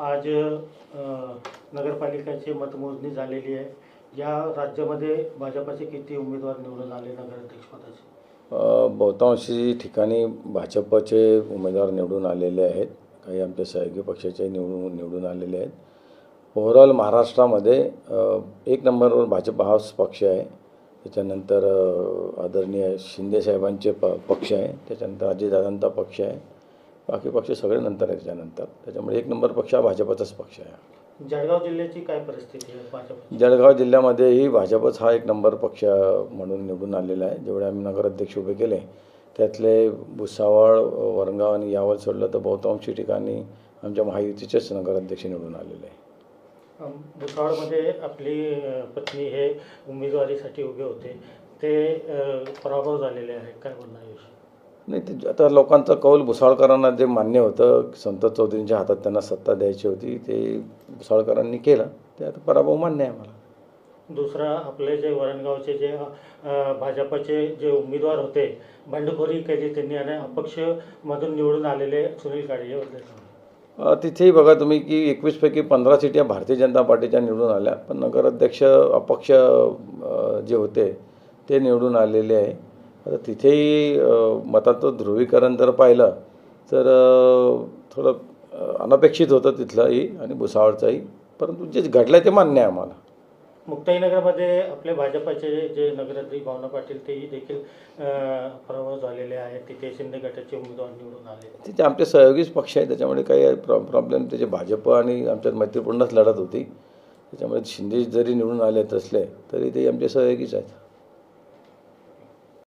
आज नगरपालिकेची मतमोजणी झालेली आहे। या राज्यामध्ये भाजपचे किती उमेदवार निवडून आले नगराध्यक्षपदाचे? बहुतांशी ठिकाणी भाजपचे उमेदवार निवडून आलेले आहेत, काही आमच्या सहयोगी पक्षाचे निवडून आलेले आहेत। ओव्हरऑल महाराष्ट्रामध्ये एक नंबरवर भाजप हाच पक्ष आहे, त्याच्यानंतर आदरणीय शिंदे साहेबांचे पक्ष आहे, त्याच्यानंतर अजितदादांचा पक्ष आहे, बाकी पक्ष सगळे नंतर आहे त्याच्यानंतर। त्याच्यामुळे एक नंबर पक्ष हा भाजपचाच पक्ष आहे। जळगाव जिल्ह्याची काय परिस्थिती आहे भाजप? जळगाव जिल्ह्यामध्येही भाजपच हा एक नंबर पक्ष म्हणून निवडून आलेला आहे। जेवढे आम्ही नगराध्यक्ष उभे केले त्यातले भुसावळ, वरणगाव आणि यावल सोडलं तर बहुतांशी ठिकाणी आमच्या महायुतीचेच नगराध्यक्ष निवडून आलेले आहे। भुसावळमध्ये आपली पत्नी हे उमेदवारीसाठी उभे होते, ते पराभव झालेले आहे, काय बोलणार याविषयी? नाही, ते आता लोकांचा कौल भुसावळकरांना जे मान्य होतं, संतोष चौधरींच्या हातात त्यांना सत्ता द्यायची होती, ते भुसावळकरांनी केलं, ते आता पराभव मान्य आहे मला। दुसरा आपले जे वरणगावचे जे भाजपचे जे उमेदवार होते, बंडखोरी केली त्यांनी आणि अपक्षमधून निवडून आलेले सुनील काळे तिथेही बघा तुम्ही की 21 पैकी 15 सीट्या भारतीय जनता पार्टीच्या निवडून आल्या, पण नगराध्यक्ष अपक्ष जे होते ते निवडून आलेले आहे। आता तिथेही मताचं ध्रुवीकरण जर पाहिलं तर थोडं अनपेक्षित होतं तिथलंही आणि भुसावळचंही, परंतु जे घडलं ते मान्य आहे आम्हाला। मुक्ताईनगरमध्ये आपले भाजपचे जे नगराध्यक्ष भावना पाटील तेही देखील पराभव झालेले आहेत, तिथे शिंदे गटाचे उमेदवार निवडून आले। तिथे आमचे सहयोगीच पक्ष आहे, त्याच्यामुळे काही प्रॉब्लेम त्याचे भाजप आणि आमच्यात मैत्रीपूर्णच लढत होती, त्याच्यामुळे शिंदे जरी निवडून आले असले तरी ते आमचे सहयोगीच आहेत।